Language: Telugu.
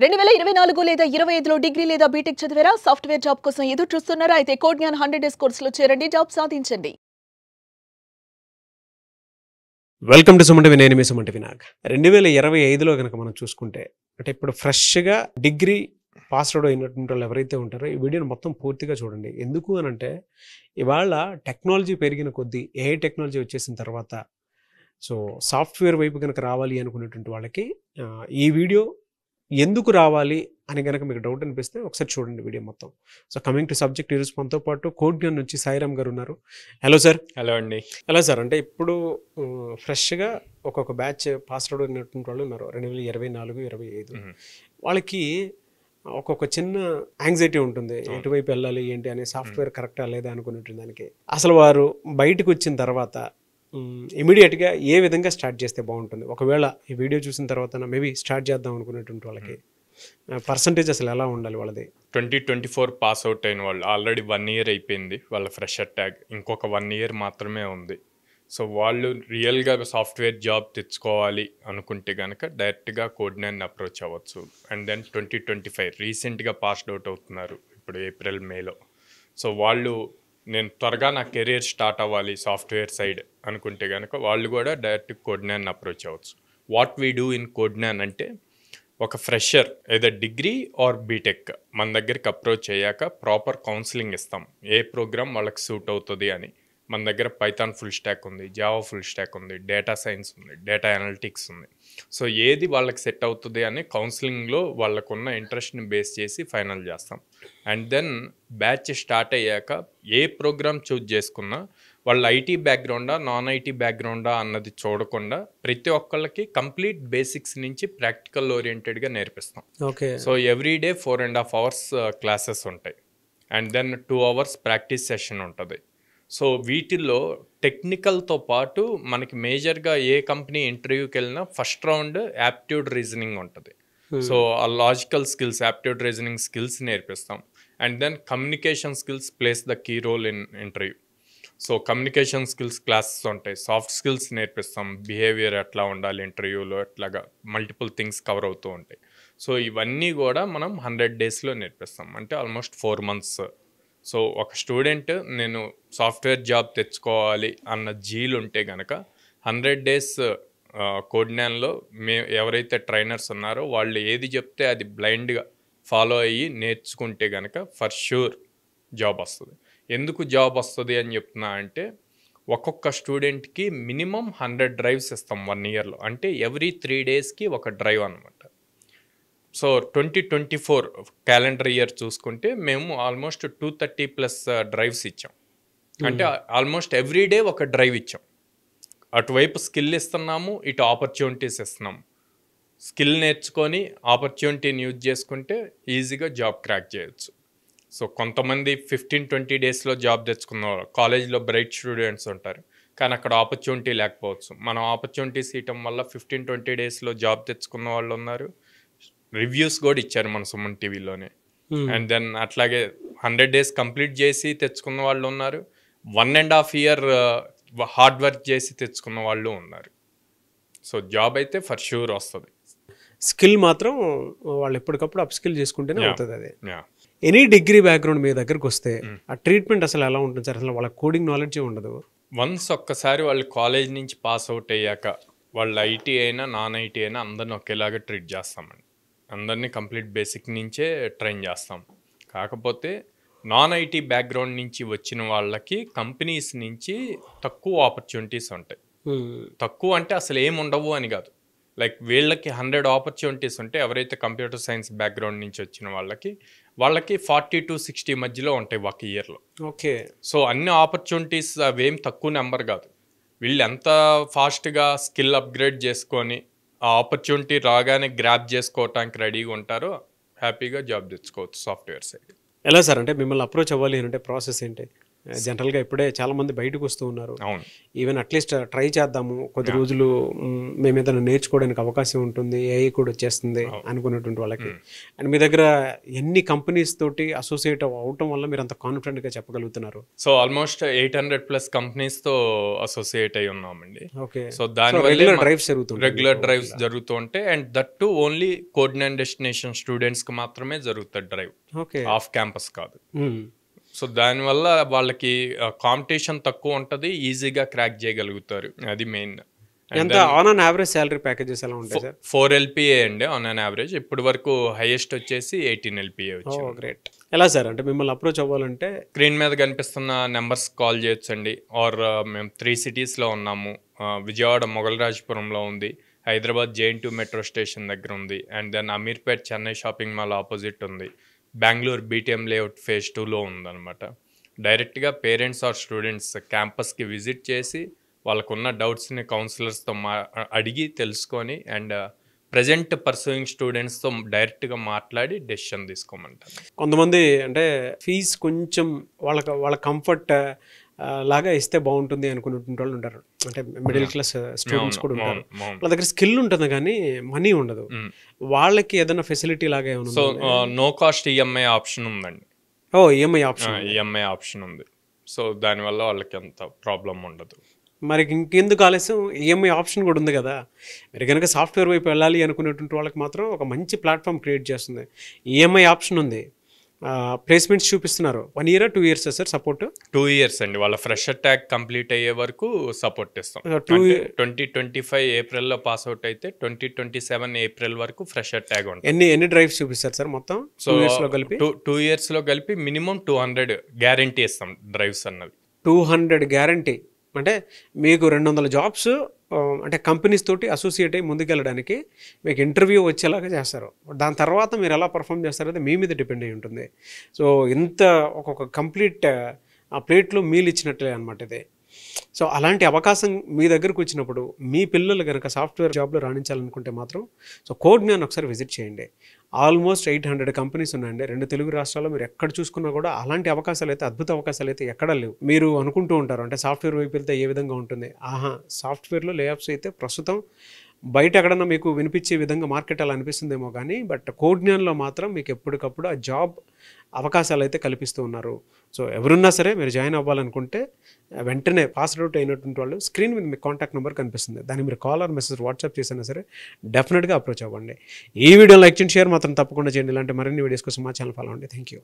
2024 లేదా 25లో డిగ్రీ లేదా బీటెక్ చదివారా? సాఫ్ట్‌వేర్ జాబ్ కోసం ఎదురు చూస్తున్నారా? అయితే కోడ్ జ్ఞాన్ 100 డేస్ కోర్సులో చేరండి, జాబ్ సాధించండి. Welcome to Suman TV. నేను మీ సుమన్ టీవీ నాగ్. 2025లో కనుక మనం చూసుకుంటే, అంటే ఇప్పుడు ఫ్రెష్గా డిగ్రీ పాస్ అవుట్ అయినటువంటి వాళ్ళు ఎవరైతే ఉంటారో ఈ వీడియోని మొత్తం పూర్తిగా చూడండి. ఎందుకు అనంటే ఇవాళ టెక్నాలజీ పెరిగిన కొద్దీ ఏఐ టెక్నాలజీ వచ్చేసిన తర్వాత సో సాఫ్ట్వేర్ వైపు కనుక రావాలి అనుకునేటువంటి వాళ్ళకి ఈ వీడియో ఎందుకు రావాలి అని కనుక మీకు డౌట్ అనిపిస్తే ఒకసారి చూడండి వీడియో మొత్తం. సో కమింగ్ టు సబ్జెక్ట్, ఈరోజు మనతో పాటు కోడ్ జ్ఞాన్ నుంచి సాయిరామ్ గారు ఉన్నారు. Hello sir. హలో అండి. ఎలా సార్, అంటే ఇప్పుడు ఫ్రెష్గా ఒక్కొక్క బ్యాచ్ పాస్ అవుట్ అయినటువంటి వాళ్ళు ఉన్నారు 2024, 25. వాళ్ళకి ఒక్కొక్క చిన్న యాంగ్జైటీ ఉంటుంది, ఎటువైపు వెళ్ళాలి ఏంటి అనే, సాఫ్ట్వేర్ కరెక్టా లేదా అనుకునేటువంటి దానికి. అసలు వారు బయటకు వచ్చిన తర్వాత ఇమీడియట్గా ఏ విధంగా స్టార్ట్ చేస్తే బాగుంటుంది? ఒకవేళ ఈ వీడియో చూసిన తర్వాత మేబీ స్టార్ట్ చేద్దాం అనుకునేటువంటి వాళ్ళకి పర్సంటేజ్ అసలు ఎలా ఉండాలి వాళ్ళది? 2024 పాస్ అవుట్ అయిన వాళ్ళు ఆల్రెడీ 1 ఇయర్ అయిపోయింది వాళ్ళ ఫ్రెషర్ ట్యాగ్, ఇంకొక 1 ఇయర్ మాత్రమే ఉంది. సో వాళ్ళు రియల్గా సాఫ్ట్వేర్ జాబ్ తెచ్చుకోవాలి అనుకుంటే కనుక డైరెక్ట్గా కోడ్ జ్ఞాన్ అప్రోచ్ అవ్వచ్చు. అండ్ దెన్ 2025 రీసెంట్గా పాస్డ్ అవుట్ అవుతున్నారు ఇప్పుడు ఏప్రిల్ మేలో. సో వాళ్ళు నేను త్వరగా నా కెరీర్ స్టార్ట్ అవ్వాలి సాఫ్ట్వేర్ సైడ్ అనుకుంటే కనుక వాళ్ళు కూడా డైరెక్ట్ కోడ్ జ్ఞాన్ అప్రోచ్ అవ్వచ్చు. What we do in code Gyan అంటే, ఒక ఫ్రెషర్ ఏదో డిగ్రీ ఆర్ బీటెక్ మన దగ్గరికి అప్రోచ్ అయ్యాక ప్రాపర్ కౌన్సిలింగ్ ఇస్తాం, ఏ ప్రోగ్రామ్ వాళ్ళకి సూట్ అవుతుంది అని. మన దగ్గర పైథాన్ ఫుల్ స్టాక్ ఉంది, జావా ఫుల్ స్టాక్ ఉంది, డేటా సైన్స్ ఉంది, డేటా అనలిటిక్స్ ఉంది. సో ఏది వాళ్ళకి సెట్ అవుతుంది అని కౌన్సిలింగ్లో వాళ్ళకున్న ఇంట్రెస్ట్ని బేస్ చేసి ఫైనల్ చేస్తాం. అండ్ దెన్ బ్యాచ్ స్టార్ట్ అయ్యాక ఏ ప్రోగ్రామ్ చూజ్ చేసుకున్నా వాళ్ళ ఐటీ బ్యాక్గ్రౌండా నాన్ ఐటీ బ్యాక్గ్రౌండా అన్నది చూడకుండా ప్రతి ఒక్కళ్ళకి కంప్లీట్ బేసిక్స్ నుంచి ప్రాక్టికల్ ఓరియంటెడ్గా నేర్పిస్తాం. Okay. So everyday 4.5 hours classes ఉంటాయి. And then 2 hours practice session ఉంటుంది. సో వీటిల్లో టెక్నికల్తో పాటు మనకి మేజర్గా ఏ కంపెనీ ఇంటర్వ్యూకి వెళ్ళినా ఫస్ట్ రౌండ్ యాప్ట్యూడ్ రీజనింగ్ ఉంటుంది. సో ఆ logical skills, aptitude reasoning skills నేర్పిస్తాం. And then communication skills plays the key role in interview. So communication skills classes ఉంటాయి, సాఫ్ట్ స్కిల్స్ నేర్పిస్తాం, బిహేవియర్ ఎట్లా ఉండాలి ఇంటర్వ్యూలో, ఎట్లాగా మల్టిపుల్ థింగ్స్ కవర్ అవుతూ ఉంటాయి. సో ఇవన్నీ కూడా మనం 100 daysలో నేర్పిస్తాం, అంటే ఆల్మోస్ట్ 4 months. సో ఒక స్టూడెంట్ నేను సాఫ్ట్వేర్ జాబ్ తెచ్చుకోవాలి అన్న జీలు ఉంటే కనుక 100 days కోడ్ జ్ఞాన్లో ఎవరైతే ట్రైనర్స్ ఉన్నారో వాళ్ళు ఏది చెప్తే అది బ్లైండ్గా ఫాలో అయ్యి నేర్చుకుంటే కనుక ఫర్ ష్యూర్ జాబ్ వస్తుంది. ఎందుకు జాబ్ వస్తుంది అని చెప్తున్నా అంటే, ఒక్కొక్క స్టూడెంట్కి మినిమం 100 drives ఇస్తాం 1 yearలో, అంటే ఎవ్రీ 3 daysకి ఒక డ్రైవ్ అనమాట. సో 2024 క్యాలెండర్ ఇయర్ చూసుకుంటే మేము ఆల్మోస్ట్ 230+ drives ఇచ్చాం, అంటే ఆల్మోస్ట్ ఎవ్రీడే ఒక డ్రైవ్ ఇచ్చాం. అటువైపు స్కిల్ ఇస్తున్నాము, ఇటు ఆపర్చునిటీస్ ఇస్తున్నాము. స్కిల్ నేర్చుకొని ఆపర్చునిటీని యూజ్ చేసుకుంటే ఈజీగా జాబ్ క్రాక్ చేయొచ్చు. సో కొంతమంది 15-20 daysలో జాబ్ తెచ్చుకున్న వాళ్ళు, కాలేజ్లో బ్రైట్ స్టూడెంట్స్ ఉంటారు కానీ అక్కడ ఆపర్చునిటీ లేకపోవచ్చు. మనం ఆపర్చునిటీస్ ఇవ్వటం వల్ల 15-20 daysలో జాబ్ తెచ్చుకున్న వాళ్ళు ఉన్నారు, రివ్యూస్ కూడా ఇచ్చారు మన సుమన్ టీవీలోనే. అండ్ దెన్ అట్లాగే 100 days కంప్లీట్ చేసి తెచ్చుకున్న వాళ్ళు ఉన్నారు, 1.5 year హార్డ్ వర్క్ చేసి తెచ్చుకున్న వాళ్ళు ఉన్నారు. సో జాబ్ అయితే ఫర్ ష్యూర్ వస్తుంది. స్కిల్ మాత్రం వాళ్ళు ఎప్పటికప్పుడు అప్ స్కిల్ చేసుకుంటేనే అవుతుంది. అది ఎనీ డిగ్రీ బ్యాక్గ్రౌండ్ మీ దగ్గరకు వస్తే ఆ ట్రీట్మెంట్ అసలు ఎలా ఉంటుంది సార్? అసలు వాళ్ళ కోడింగ్ నాలెడ్జ్ ఉండదు. వన్స్ ఒక్కసారి వాళ్ళు కాలేజ్ నుంచి పాస్ అవుట్ అయ్యాక వాళ్ళు ఐటీ అయినా నాన్ ఐటీ అయినా అందరిని ఒకేలాగా ట్రీట్ చేస్తామండి. అందరినీ కంప్లీట్ బేసిక్ నుంచే ట్రైన్ చేస్తాం. కాకపోతే నాన్ ఐటీ బ్యాక్గ్రౌండ్ నుంచి వచ్చిన వాళ్ళకి కంపెనీస్ నుంచి తక్కువ ఆపర్చునిటీస్ ఉంటాయి. తక్కువ అంటే అసలు ఏమి ఉండవు అని కాదు, లైక్ వీళ్ళకి 100 opportunities ఉంటే ఎవరైతే కంప్యూటర్ సైన్స్ బ్యాక్గ్రౌండ్ నుంచి వచ్చిన వాళ్ళకి 40 to 60 మధ్యలో ఉంటాయి ఒక ఇయర్లో. ఓకే. సో అన్ని ఆపర్చునిటీస్ అవేం తక్కువ నెంబర్ కాదు. వీళ్ళు ఎంత ఫాస్ట్గా స్కిల్ అప్గ్రేడ్ చేసుకొని ఆ ఆపర్చునిటీ రాగానే గ్రాప్ చేసుకోవటానికి రెడీగా ఉంటారో హ్యాపీగా జాబ్ తెచ్చుకోవచ్చు సాఫ్ట్వేర్ సైడ్. ఎలా సార్, అంటే మిమ్మల్ని అప్రోచ్ అవ్వాలి అంటే ప్రాసెస్ ఏంటి? జనరల్గా ఇప్పుడే చాలా మంది బయటకు వస్తూ ఉన్నారు. అవును. ఈవెన్ అట్లీస్ట్ ట్రై చేద్దాము కొద్ది రోజులు, మేము ఏదైనా నేర్చుకోవడానికి అవకాశం ఉంటుంది, ఏఐ కూడా వచ్చేస్తుంది అనుకున్నటువంటి వాళ్ళకి. అండ్ మీ దగ్గర ఎన్ని కంపెనీస్ తోటి అసోసియేట్ అవటం వల్ల మీరు అంత కాన్ఫిడెంట్గా చెప్పగలుగుతున్నారు? సో ఆల్మోస్ట్ 800+ కంపెనీస్తో అసోసియేట్ అయి ఉన్నామండి. ఓకే. సో దానివల్ల రెగ్యులర్ డ్రైవ్స్ జరుగుతుంది. రెగ్యులర్ డ్రైవ్స్ జరుగుతూ ఉంటాయి. And that to only coordinate destination స్టూడెంట్స్కి మాత్రమే జరుగుతుంది డ్రైవ్, ఓకే, ఆఫ్ క్యాంపస్ కాదు. సో దానివల్ల వాళ్ళకి కాంపిటీషన్ తక్కువ ఉంటుంది, ఈజీగా క్రాక్ చేయగలుగుతారు. అది మెయిన్. ఎంత on an average salary packages ఎలా ఉంటాయి సార్? 4 LPA అండి ఆన్ అన్ యావరేజ్. ఇప్పటి వరకు హైయెస్ట్ వచ్చేసి 18 LPA వచ్చింది. గ్రేట్. ఎలా సార్ అంటే మిమ్మల్ని అప్రోచ్ అవ్వాలంటే? స్క్రీన్ మీద కనిపిస్తున్న నెంబర్స్ కాల్ చేయొచ్చండి. ఆర్ మేము 3 సిటీస్లో ఉన్నాము. విజయవాడ మొగల్రాజపురంలో ఉంది, హైదరాబాద్ JN2 మెట్రో స్టేషన్ దగ్గర ఉంది, and then Ameerpet Chennai shopping mall opposite ఉంది, బెంగళూరు BTM లేఅవుట్ phase 2లో ఉందన్నమాట. డైరెక్ట్గా పేరెంట్స్ ఆర్ స్టూడెంట్స్ క్యాంపస్కి విజిట్ చేసి వాళ్ళకున్న డౌట్స్ని కౌన్సిలర్స్తో అడిగి తెలుసుకొని అండ్ ప్రజెంట్ పర్సూయింగ్ స్టూడెంట్స్తో డైరెక్ట్గా మాట్లాడి డెసిషన్ తీసుకోమంటారు. కొంతమంది అంటే ఫీజు కొంచెం వాళ్ళ కంఫర్ట్ లాగా ఇస్తే బాగుంటుంది అనుకున్నటువంటి వాళ్ళు ఉంటారు. అంటే మిడిల్ క్లాస్ స్టూడెంట్స్ కూడా ఉంటారు. వాళ్ళ దగ్గర స్కిల్ ఉంటుంది కానీ మనీ ఉండదు. వాళ్ళకి ఏదైనా ఫెసిలిటీ లాగా ఏమైనా? So no cost EMI option ఉందండి. EMI option? EMI ఆప్షన్ ఉంది. సో దానివల్ల వాళ్ళకి అంత ప్రాబ్లం ఉండదు. మరి ఇంకెందుకు ఆలస్యం, EMI ఆప్షన్ కూడా ఉంది కదా. మీరు కనుక సాఫ్ట్వేర్ వైపు వెళ్ళాలి అనుకునేటువంటి వాళ్ళకి మాత్రం ఒక మంచి ప్లాట్ఫామ్ క్రియేట్ చేస్తుంది. EMI ఆప్షన్ ఉంది, ప్లేస్మెంట్స్ చూపిస్తున్నారు. 1 year 2 years sir support? 2 years అండి. వాళ్ళ ఫ్రెషర్ ట్యాగ్ కంప్లీట్ అయ్యే వరకు సపోర్ట్ ఇస్తాం. 2025 ఏప్రిల్లో పాస్ అవుట్ అయితే 2027 ఏప్రిల్ వరకు ఫ్రెషర్ ట్యాగ్ ఉంటుంది. ఎన్ని డ్రైవ్స్ చూపిస్తారు సార్ మొత్తం? సో 2 yearsలో కలిపి మినిమం 200 గ్యారంటీ ఇస్తాం డ్రైవ్స్ అన్నది. 200 గ్యారంటీ అంటే మీకు 200 జాబ్స్ అంటే కంపెనీస్ తోటి అసోసియేట్ అయ్యి ముందుకెళ్ళడానికి మీకు ఇంటర్వ్యూ వచ్చేలాగా చేస్తారు. దాని తర్వాత మీరు ఎలా పర్ఫామ్ చేస్తారో అది మీ మీద డిపెండ్ అయి ఉంటుంది. సో ఇంత ఒక్కొక్క కంప్లీట్ ఆ ప్లేట్లో మీల్ ఇచ్చినట్లే అనమాట ఇది. సో అలాంటి అవకాశం మీ దగ్గరకు వచ్చినప్పుడు మీ పిల్లలు కనుక సాఫ్ట్వేర్ జాబ్లో రాణించాలనుకుంటే మాత్రం సో కోడ్జ్ఞాన్ ఒకసారి విజిట్ చేయండి. ఆల్మోస్ట్ 800 కంపెనీస్ ఉన్నాయండి 2 తెలుగు రాష్ట్రాల్లో. మీరు ఎక్కడ చూసుకున్నా కూడా అలాంటి అవకాశాలు అయితే, అద్భుత అవకాశాలు అయితే ఎక్కడా లేవు. మీరు అనుకుంటూ ఉంటారు అంటే సాఫ్ట్వేర్ వైపు వెళ్తే ఏ విధంగా ఉంటుంది. సాఫ్ట్వేర్లో లేఆఫ్స్ అయితే ప్రస్తుతం బయట ఎక్కడన్నా మీకు వినిపించే విధంగా మార్కెట్ అలా అనిపిస్తుందేమో కానీ, బట్ కోడ్జ్ఞాన్లో మాత్రం మీకు ఎప్పటికప్పుడు ఆ జాబ్ అవకాశాలు అయితే కల్పిస్తూ ఉన్నారు. సో ఎవరున్నా సరే మీరు జాయిన్ అవ్వాలనుకుంటే వెంటనే పాస్ అవుట్ అయినటువంటి వాళ్ళు స్క్రీన్ మీద మీకు కాంటాక్ట్ నెంబర్ కనిపిస్తుంది, దాన్ని మీరు కాల్ ఆర్ మెసేజ్ వాట్సాప్ చేసినా సరే డెఫినెట్గా అప్రోచ్ అవ్వండి. ఈ వీడియో లైక్ చేయండి, షేర్ మాత్రం తప్పకుండా చేయండి. ఇలాంటి మరిన్ని వీడియోస్ కోసం మా ఛానల్ ఫాలో అవ్వండి. Thank you.